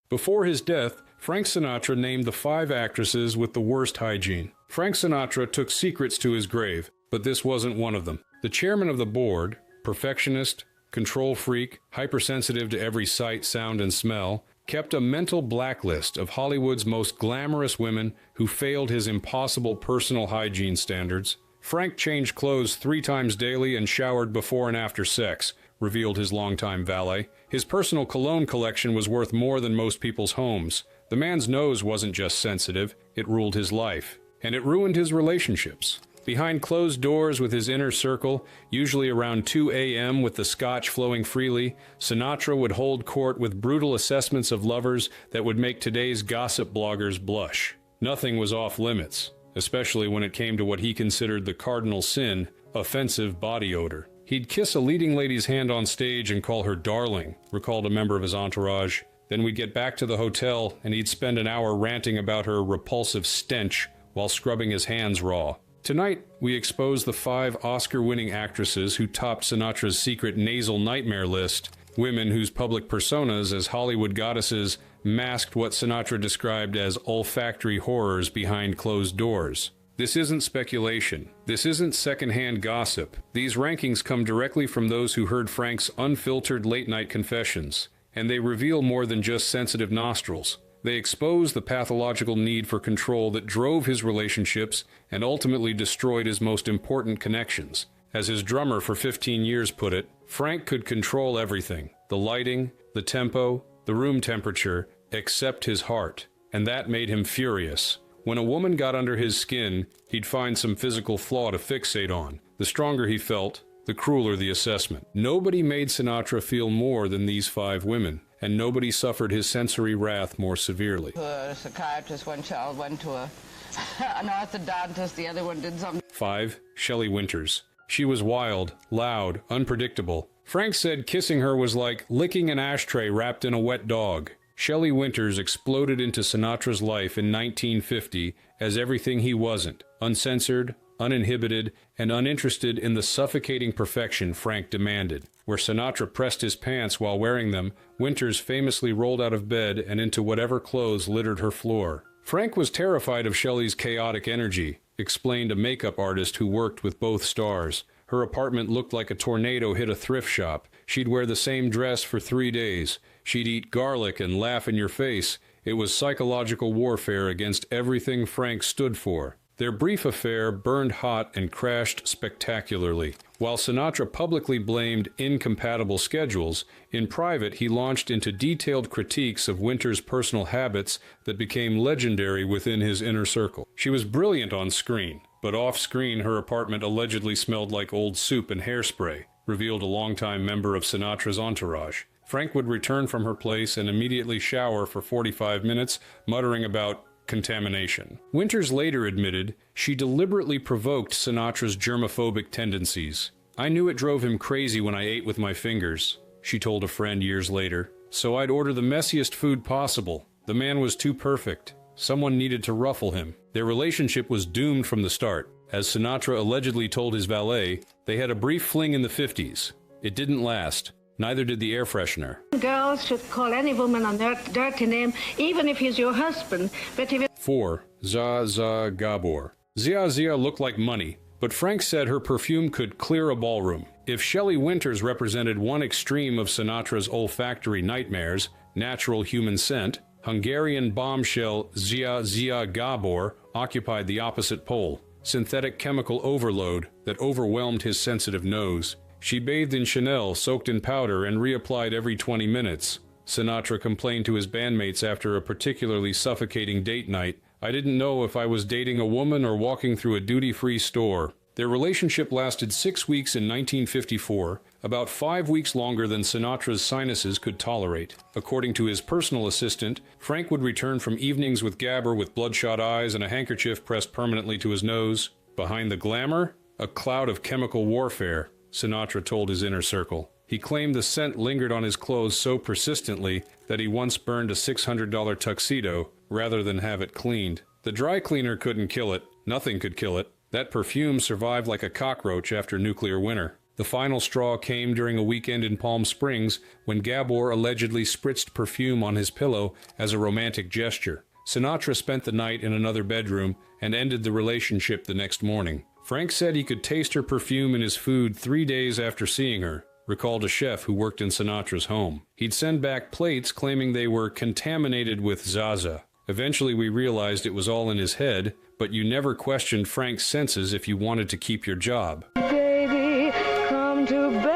Before his death, Frank Sinatra named the 5 actresses with the worst hygiene. Frank Sinatra took secrets to his grave, but this wasn't one of them. The chairman of the board, perfectionist, control freak, hypersensitive to every sight, sound, and smell, kept a mental blacklist of Hollywood's most glamorous women who failed his impossible personal hygiene standards. Frank changed clothes 3 times daily and showered before and after sex, revealed his longtime valet. His personal cologne collection was worth more than most people's homes. The man's nose wasn't just sensitive, it ruled his life. And it ruined his relationships. Behind closed doors with his inner circle, usually around 2 a.m. with the scotch flowing freely, Sinatra would hold court with brutal assessments of lovers that would make today's gossip bloggers blush. Nothing was off limits, especially when it came to what he considered the cardinal sin, offensive body odor. He'd kiss a leading lady's hand on stage and call her darling, recalled a member of his entourage. Then we'd get back to the hotel and he'd spend an hour ranting about her repulsive stench while scrubbing his hands raw. Tonight, we expose the 5 Oscar-winning actresses who topped Sinatra's secret nasal nightmare list, women whose public personas as Hollywood goddesses masked what Sinatra described as olfactory horrors behind closed doors. This isn't speculation. This isn't secondhand gossip. These rankings come directly from those who heard Frank's unfiltered late-night confessions, and they reveal more than just sensitive nostrils. They expose the pathological need for control that drove his relationships and ultimately destroyed his most important connections. As his drummer for 15 years put it, Frank could control everything: the lighting, the tempo, the room temperature, except his heart. And that made him furious. When a woman got under his skin, he'd find some physical flaw to fixate on. The stronger he felt, the crueler the assessment. Nobody made Sinatra feel more than these 5 women, and nobody suffered his sensory wrath more severely. A psychiatrist, one child went to an orthodontist, the other one did something. 5. Shelley Winters. She was wild, loud, unpredictable. Frank said kissing her was like licking an ashtray wrapped in a wet dog. Shelley Winters exploded into Sinatra's life in 1950 as everything he wasn't: uncensored, uninhibited, and uninterested in the suffocating perfection Frank demanded. Where Sinatra pressed his pants while wearing them, Winters famously rolled out of bed and into whatever clothes littered her floor. Frank was terrified of Shelley's chaotic energy, explained a makeup artist who worked with both stars. Her apartment looked like a tornado hit a thrift shop. She'd wear the same dress for 3 days. She'd eat garlic and laugh in your face. It was psychological warfare against everything Frank stood for. Their brief affair burned hot and crashed spectacularly. While Sinatra publicly blamed incompatible schedules, in private he launched into detailed critiques of Winters' personal habits that became legendary within his inner circle. She was brilliant on screen, but off-screen her apartment allegedly smelled like old soup and hairspray, revealed a longtime member of Sinatra's entourage. Frank would return from her place and immediately shower for 45 minutes, muttering about contamination. Winters later admitted she deliberately provoked Sinatra's germophobic tendencies. "I knew it drove him crazy when I ate with my fingers," she told a friend years later. "So I'd order the messiest food possible. The man was too perfect. Someone needed to ruffle him." Their relationship was doomed from the start. As Sinatra allegedly told his valet, they had a brief fling in the 50s. It didn't last. Neither did the air freshener. Girls should call any woman on their dirty name, even if he's your husband. But if 4. Zsa Gabor. Zsa looked like money, but Frank said her perfume could clear a ballroom. If Shelley Winters represented one extreme of Sinatra's olfactory nightmares, natural human scent, Hungarian bombshell Zsa Gabor occupied the opposite pole, synthetic chemical overload that overwhelmed his sensitive nose. She bathed in Chanel, soaked in powder, and reapplied every 20 minutes. Sinatra complained to his bandmates after a particularly suffocating date night, "I didn't know if I was dating a woman or walking through a duty-free store." Their relationship lasted 6 weeks in 1954, about 5 weeks longer than Sinatra's sinuses could tolerate. According to his personal assistant, Frank would return from evenings with Gabor with bloodshot eyes and a handkerchief pressed permanently to his nose. Behind the glamour, a cloud of chemical warfare, Sinatra told his inner circle. He claimed the scent lingered on his clothes so persistently that he once burned a $600 tuxedo rather than have it cleaned. The dry cleaner couldn't kill it. Nothing could kill it. That perfume survived like a cockroach after nuclear winter. The final straw came during a weekend in Palm Springs when Gabor allegedly spritzed perfume on his pillow as a romantic gesture. Sinatra spent the night in another bedroom and ended the relationship the next morning. Frank said he could taste her perfume in his food 3 days after seeing her, recalled a chef who worked in Sinatra's home. He'd send back plates claiming they were contaminated with Zaza. Eventually we realized it was all in his head, but you never questioned Frank's senses if you wanted to keep your job. Baby, come to baby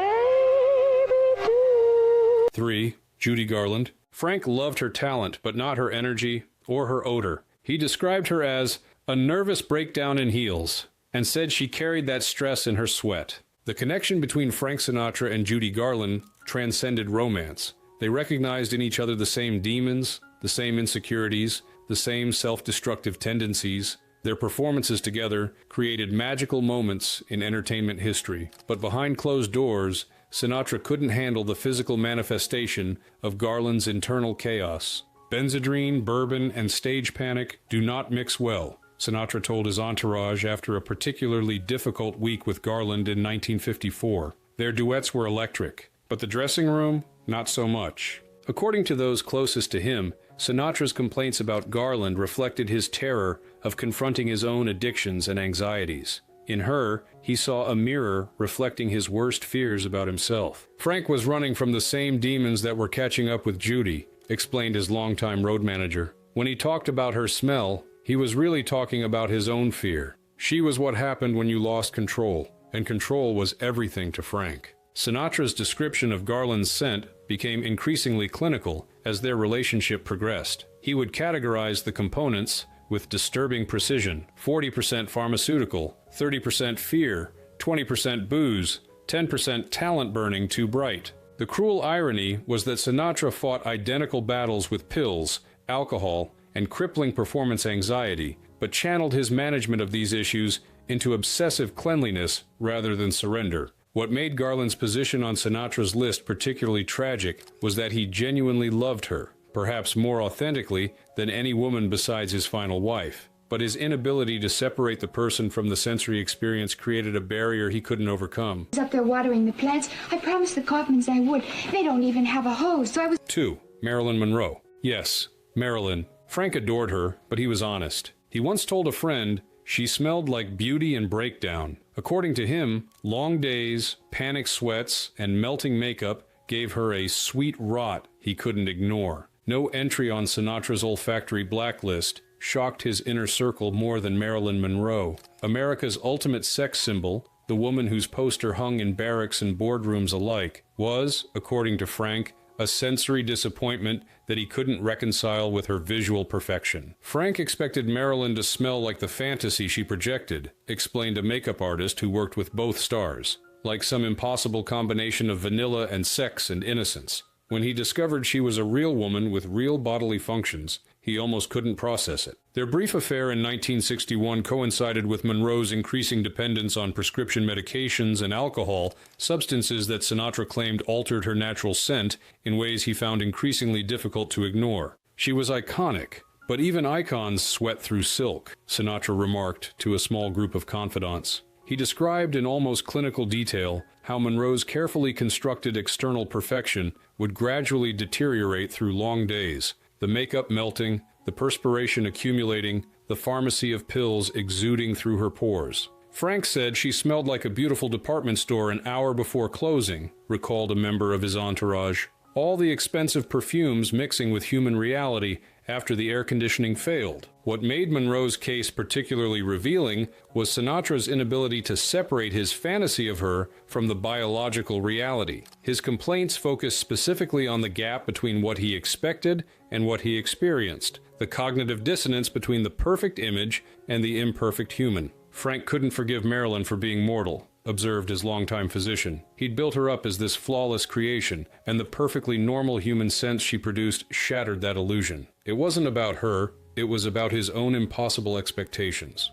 do. 3. Judy Garland. Frank loved her talent, but not her energy or her odor. He described her as a nervous breakdown in heels, and said she carried that stress in her sweat. The connection between Frank Sinatra and Judy Garland transcended romance. They recognized in each other the same demons, the same insecurities, the same self-destructive tendencies. Their performances together created magical moments in entertainment history. But behind closed doors, Sinatra couldn't handle the physical manifestation of Garland's internal chaos. Benzedrine, bourbon, and stage panic do not mix well, Sinatra told his entourage after a particularly difficult week with Garland in 1954. Their duets were electric, but the dressing room, not so much. According to those closest to him, Sinatra's complaints about Garland reflected his terror of confronting his own addictions and anxieties. In her, he saw a mirror reflecting his worst fears about himself. Frank was running from the same demons that were catching up with Judy, explained his longtime road manager. When he talked about her smell, he was really talking about his own fear. She was what happened when you lost control, and control was everything to Frank. Sinatra's description of Garland's scent became increasingly clinical as their relationship progressed. He would categorize the components with disturbing precision: 40% pharmaceutical, 30% fear, 20% booze, 10% talent burning too bright. The cruel irony was that Sinatra fought identical battles with pills, alcohol, and crippling performance anxiety, but channeled his management of these issues into obsessive cleanliness rather than surrender. What made Garland's position on Sinatra's list particularly tragic was that he genuinely loved her, perhaps more authentically than any woman besides his final wife. But his inability to separate the person from the sensory experience created a barrier he couldn't overcome. I was up there watering the plants. I promised the Kaufmans I would. They don't even have a hose, so I was... 2. Marilyn Monroe. Yes, Marilyn. Frank adored her, but he was honest. He once told a friend she smelled like beauty and breakdown. According to him, long days, panic sweats, and melting makeup gave her a sweet rot he couldn't ignore. No entry on Sinatra's olfactory blacklist shocked his inner circle more than Marilyn Monroe. America's ultimate sex symbol, the woman whose poster hung in barracks and boardrooms alike, was, according to Frank, a sensory disappointment that he couldn't reconcile with her visual perfection. Frank expected Marilyn to smell like the fantasy she projected, explained a makeup artist who worked with both stars, like some impossible combination of vanilla and sex and innocence. When he discovered she was a real woman with real bodily functions, he almost couldn't process it. Their brief affair in 1961 coincided with Monroe's increasing dependence on prescription medications and alcohol, substances that Sinatra claimed altered her natural scent in ways he found increasingly difficult to ignore. She was iconic, but even icons sweat through silk, Sinatra remarked to a small group of confidants. He described in almost clinical detail how Monroe's carefully constructed external perfection would gradually deteriorate through long days, the makeup melting, the perspiration accumulating, the pharmacy of pills exuding through her pores. Frank said she smelled like a beautiful department store an hour before closing, recalled a member of his entourage. All the expensive perfumes mixing with human reality after the air conditioning failed. What made Monroe's case particularly revealing was Sinatra's inability to separate his fantasy of her from the biological reality. His complaints focused specifically on the gap between what he expected and what he experienced, the cognitive dissonance between the perfect image and the imperfect human. Frank couldn't forgive Marilyn for being mortal, observed his longtime physician. He'd built her up as this flawless creation, and the perfectly normal human sense she produced shattered that illusion. It wasn't about her, it was about his own impossible expectations.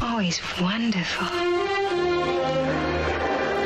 Oh, he's wonderful.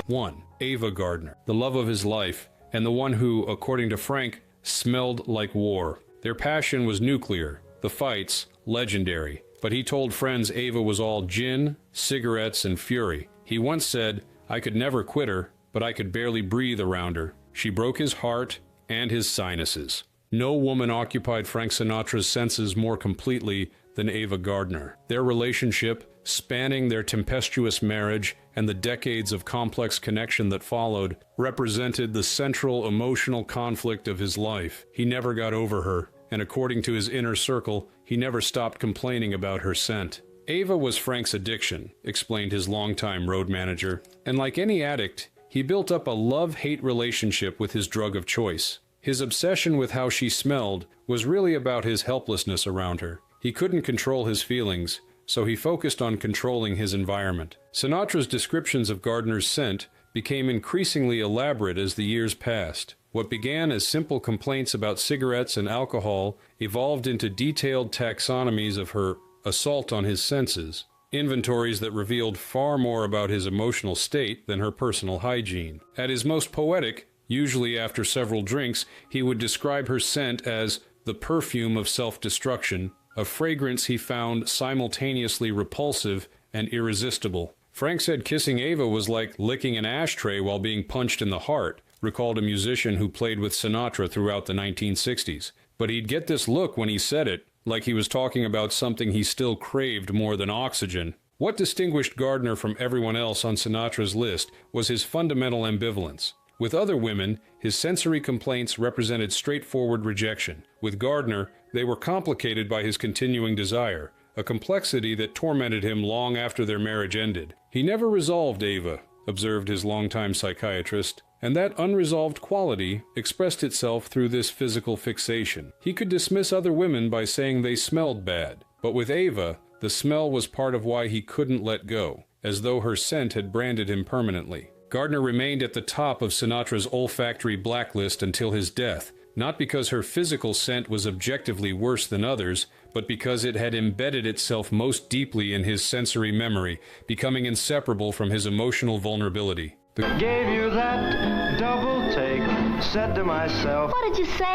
1. Ava Gardner, the love of his life, and the one who, according to Frank, smelled like war. Their passion was nuclear, the fights legendary, but he told friends Ava was all gin, cigarettes, and fury. He once said, "I could never quit her, but but I could barely breathe around her. She broke his heart and his sinuses. No woman occupied Frank Sinatra's senses more completely than Ava Gardner. Their relationship, spanning their tempestuous marriage and the decades of complex connection that followed, represented the central emotional conflict of his life. He never got over her, and according to his inner circle, he never stopped complaining about her scent. Ava was Frank's addiction, explained his longtime road manager, and like any addict, he built up a love-hate relationship with his drug of choice. His obsession with how she smelled was really about his helplessness around her. He couldn't control his feelings, so he focused on controlling his environment. Sinatra's descriptions of Gardner's scent became increasingly elaborate as the years passed. What began as simple complaints about cigarettes and alcohol evolved into detailed taxonomies of her assault on his senses, inventories that revealed far more about his emotional state than her personal hygiene. At his most poetic, usually after several drinks, he would describe her scent as the perfume of self-destruction, a fragrance he found simultaneously repulsive and irresistible. Frank said kissing Ava was like licking an ashtray while being punched in the heart, recalled a musician who played with Sinatra throughout the 1960s. But he'd get this look when he said it, like he was talking about something he still craved more than oxygen. What distinguished Gardner from everyone else on Sinatra's list was his fundamental ambivalence. With other women, his sensory complaints represented straightforward rejection. With Gardner, they were complicated by his continuing desire, a complexity that tormented him long after their marriage ended. He never resolved Ava, observed his longtime psychiatrist, and that unresolved quality expressed itself through this physical fixation. He could dismiss other women by saying they smelled bad, but with Ava, the smell was part of why he couldn't let go, as though her scent had branded him permanently. Gardner remained at the top of Sinatra's olfactory blacklist until his death, not because her physical scent was objectively worse than others, but because it had embedded itself most deeply in his sensory memory, becoming inseparable from his emotional vulnerability. Gave you that double take, said to myself, What did you say?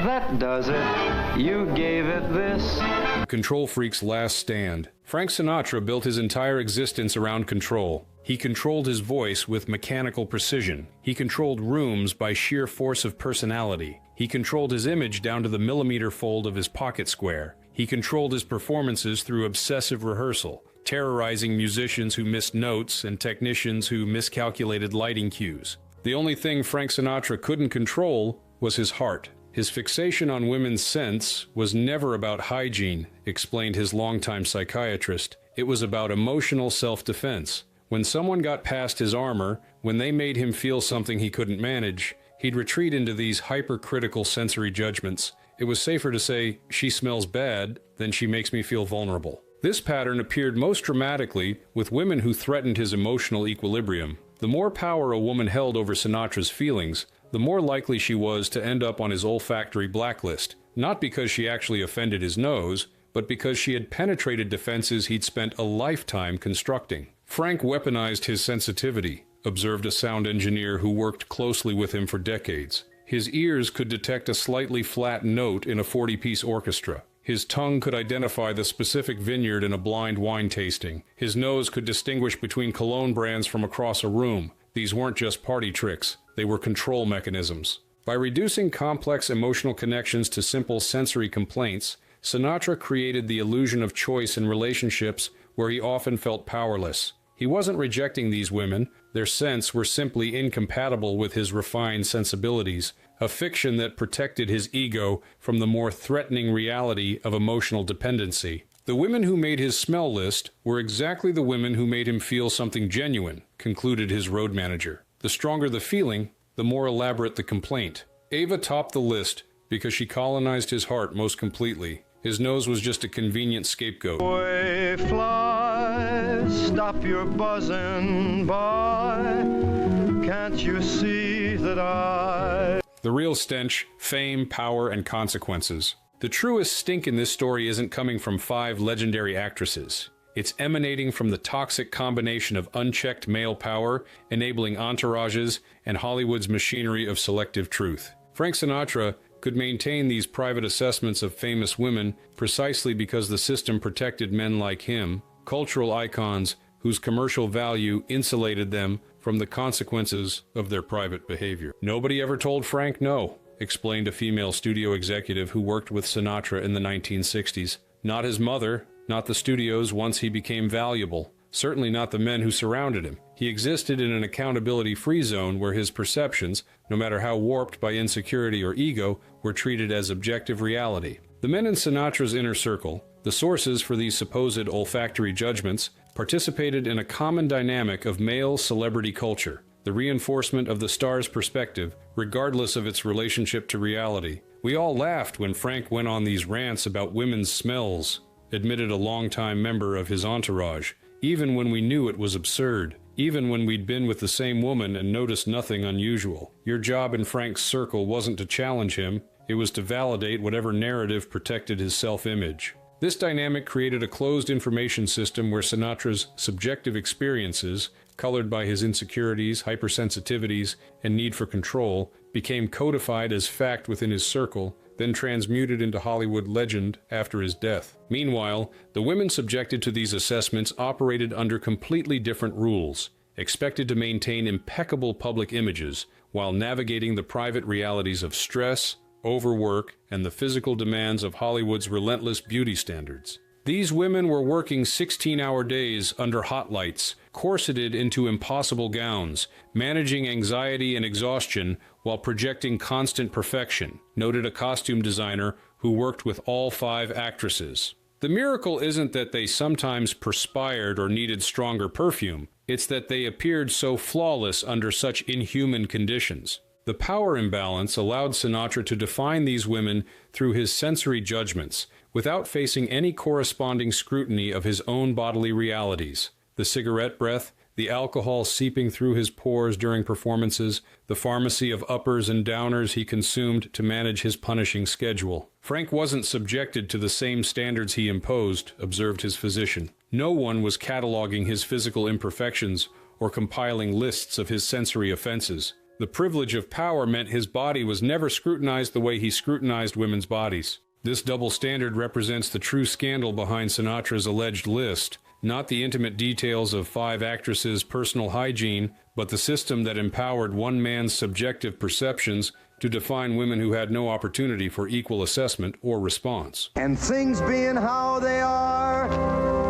That does it. You gave it this. Control freak's last stand. Frank Sinatra built his entire existence around control. He controlled his voice with mechanical precision. He controlled rooms by sheer force of personality. He controlled his image down to the millimeter fold of his pocket square. He controlled his performances through obsessive rehearsal, terrorizing musicians who missed notes and technicians who miscalculated lighting cues. The only thing Frank Sinatra couldn't control was his heart. His fixation on women's scents was never about hygiene, explained his longtime psychiatrist. It was about emotional self-defense. When someone got past his armor, when they made him feel something he couldn't manage, he'd retreat into these hypercritical sensory judgments. It was safer to say, she smells bad, than she makes me feel vulnerable. This pattern appeared most dramatically with women who threatened his emotional equilibrium. The more power a woman held over Sinatra's feelings, the more likely she was to end up on his olfactory blacklist, not because she actually offended his nose, but because she had penetrated defenses he'd spent a lifetime constructing. Frank weaponized his sensitivity, observed a sound engineer who worked closely with him for decades. His ears could detect a slightly flat note in a 40-piece orchestra. His tongue could identify the specific vineyard in a blind wine tasting. His nose could distinguish between cologne brands from across a room. These weren't just party tricks, they were control mechanisms. By reducing complex emotional connections to simple sensory complaints, Sinatra created the illusion of choice in relationships where he often felt powerless. He wasn't rejecting these women, their scents were simply incompatible with his refined sensibilities, a fiction that protected his ego from the more threatening reality of emotional dependency. The women who made his smell list were exactly the women who made him feel something genuine, concluded his road manager. The stronger the feeling, the more elaborate the complaint. Ava topped the list because she colonized his heart most completely. His nose was just a convenient scapegoat. Away fly, stop your buzzing, boy. Can't you see that I... The real stench, fame, power, and consequences. The truest stink in this story isn't coming from 5 legendary actresses. It's emanating from the toxic combination of unchecked male power, enabling entourages, and Hollywood's machinery of selective truth. Frank Sinatra could maintain these private assessments of famous women precisely because the system protected men like him, cultural icons whose commercial value insulated them from the consequences of their private behavior. "Nobody ever told Frank no," explained a female studio executive who worked with Sinatra in the 1960s. "Not his mother, not the studios once he became valuable. Certainly not the men who surrounded him. He existed in an accountability-free zone where his perceptions, no matter how warped by insecurity or ego, were treated as objective reality." The men in Sinatra's inner circle, the sources for these supposed olfactory judgments, participated in a common dynamic of male celebrity culture, the reinforcement of the star's perspective, regardless of its relationship to reality. "We all laughed when Frank went on these rants about women's smells," admitted a longtime member of his entourage, "even when we knew it was absurd. Even when we'd been with the same woman and noticed nothing unusual. Your job in Frank's circle wasn't to challenge him, it was to validate whatever narrative protected his self-image." This dynamic created a closed information system where Sinatra's subjective experiences, colored by his insecurities, hypersensitivities, and need for control, became codified as fact within his circle, then transmuted into Hollywood legend after his death. Meanwhile, the women subjected to these assessments operated under completely different rules, expected to maintain impeccable public images while navigating the private realities of stress, overwork, and the physical demands of Hollywood's relentless beauty standards. These women were working 16-hour days under hot lights, corseted into impossible gowns, managing anxiety and exhaustion while projecting constant perfection, noted a costume designer who worked with all 5 actresses. "The miracle isn't that they sometimes perspired or needed stronger perfume, it's that they appeared so flawless under such inhuman conditions." The power imbalance allowed Sinatra to define these women through his sensory judgments, without facing any corresponding scrutiny of his own bodily realities. The cigarette breath, the alcohol seeping through his pores during performances, the pharmacy of uppers and downers he consumed to manage his punishing schedule. "Frank wasn't subjected to the same standards he imposed," observed his physician. "No one was cataloging his physical imperfections or compiling lists of his sensory offenses. The privilege of power meant his body was never scrutinized the way he scrutinized women's bodies." This double standard represents the true scandal behind Sinatra's alleged list, not the intimate details of 5 actresses' personal hygiene, but the system that empowered one man's subjective perceptions to define women who had no opportunity for equal assessment or response. And things being how they are,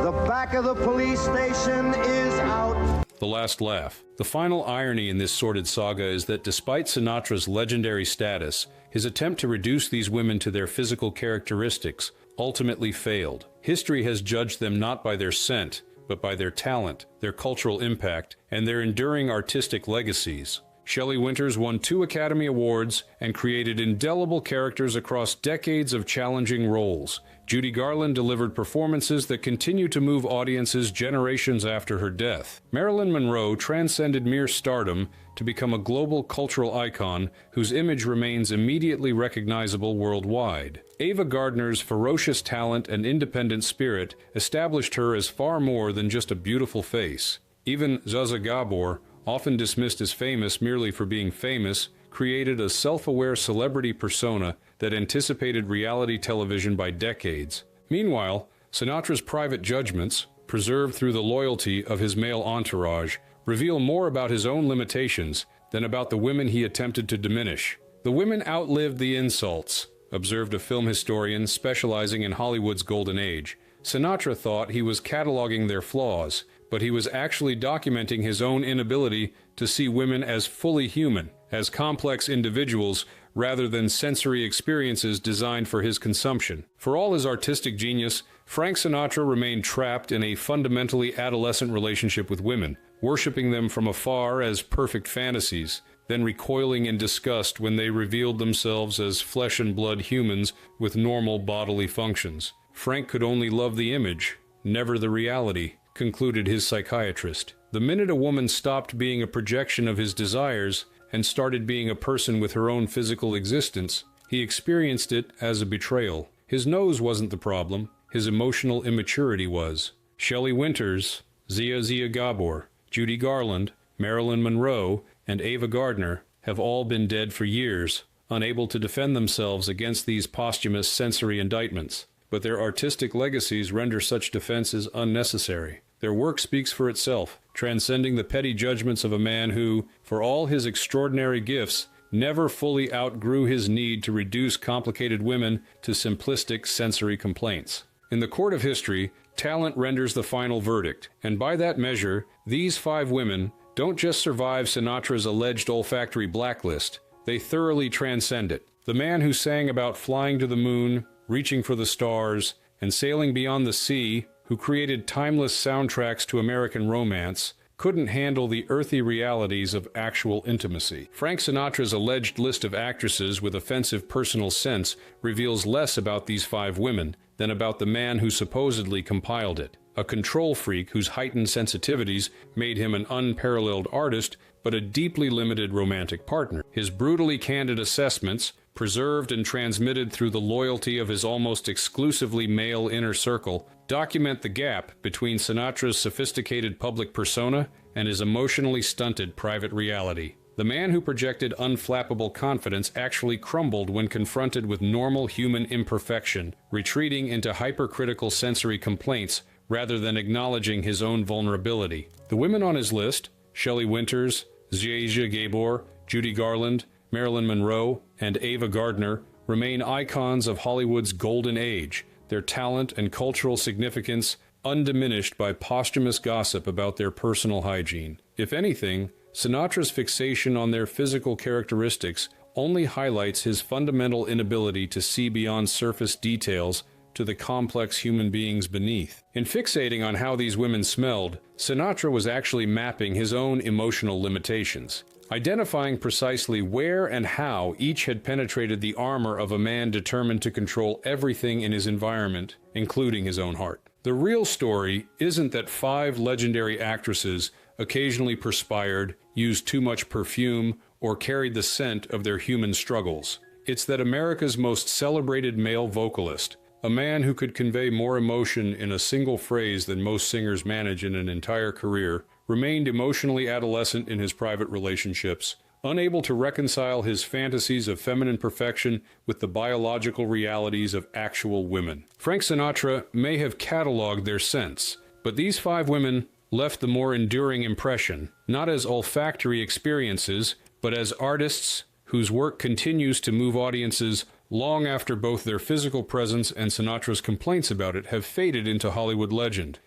the back of the police station is out. The last laugh. The final irony in this sordid saga is that despite Sinatra's legendary status, his attempt to reduce these women to their physical characteristics ultimately failed. History has judged them not by their scent, but by their talent, their cultural impact, and their enduring artistic legacies. Shelley Winters won 2 Academy Awards and created indelible characters across decades of challenging roles. Judy Garland delivered performances that continue to move audiences generations after her death. Marilyn Monroe transcended mere stardom to become a global cultural icon whose image remains immediately recognizable worldwide. Ava Gardner's ferocious talent and independent spirit established her as far more than just a beautiful face. Even Zsa Gabor, often dismissed as famous merely for being famous, created a self-aware celebrity persona that anticipated reality television by decades. Meanwhile, Sinatra's private judgments, preserved through the loyalty of his male entourage, reveal more about his own limitations than about the women he attempted to diminish. "The women outlived the insults," observed a film historian specializing in Hollywood's golden age. Sinatra thought he was cataloging their flaws, but he was actually documenting his own inability to see women as fully human, as complex individuals rather than sensory experiences designed for his consumption. For all his artistic genius, Frank Sinatra remained trapped in a fundamentally adolescent relationship with women, worshiping them from afar as perfect fantasies, then recoiling in disgust when they revealed themselves as flesh and blood humans with normal bodily functions. Frank could only love the image, never the reality, concluded his psychiatrist. The minute a woman stopped being a projection of his desires and started being a person with her own physical existence, he experienced it as a betrayal. His nose wasn't the problem, his emotional immaturity was. Shelley Winters, Zsa Gabor, Judy Garland, Marilyn Monroe, and Ava Gardner have all been dead for years, unable to defend themselves against these posthumous sensory indictments. But their artistic legacies render such defenses unnecessary. Their work speaks for itself, transcending the petty judgments of a man who, for all his extraordinary gifts, never fully outgrew his need to reduce complicated women to simplistic sensory complaints. In the court of history, talent renders the final verdict, and by that measure, these 5 women don't just survive Sinatra's alleged olfactory blacklist, they thoroughly transcend it. The man who sang about flying to the moon, reaching for the stars, and sailing beyond the sea, who created timeless soundtracks to American romance, couldn't handle the earthy realities of actual intimacy. Frank Sinatra's alleged list of actresses with offensive personal sense reveals less about these 5 women than about the man who supposedly compiled it. A control freak whose heightened sensitivities made him an unparalleled artist, but a deeply limited romantic partner. His brutally candid assessments, preserved and transmitted through the loyalty of his almost exclusively male inner circle, document the gap between Sinatra's sophisticated public persona and his emotionally stunted private reality. The man who projected unflappable confidence actually crumbled when confronted with normal human imperfection, retreating into hypercritical sensory complaints rather than acknowledging his own vulnerability. The women on his list, Shelley Winters, Zsa Gabor, Judy Garland, Marilyn Monroe, and Ava Gardner, remain icons of Hollywood's golden age, their talent and cultural significance undiminished by posthumous gossip about their personal hygiene. If anything, Sinatra's fixation on their physical characteristics only highlights his fundamental inability to see beyond surface details to the complex human beings beneath. In fixating on how these women smelled, Sinatra was actually mapping his own emotional limitations, identifying precisely where and how each had penetrated the armor of a man determined to control everything in his environment, including his own heart. The real story isn't that 5 legendary actresses occasionally perspired, used too much perfume, or carried the scent of their human struggles. It's that America's most celebrated male vocalist, a man who could convey more emotion in a single phrase than most singers manage in an entire career, remained emotionally adolescent in his private relationships, unable to reconcile his fantasies of feminine perfection with the biological realities of actual women. Frank Sinatra may have cataloged their scents, but these 5 women left the more enduring impression, not as olfactory experiences, but as artists whose work continues to move audiences long after both their physical presence and Sinatra's complaints about it have faded into Hollywood legend.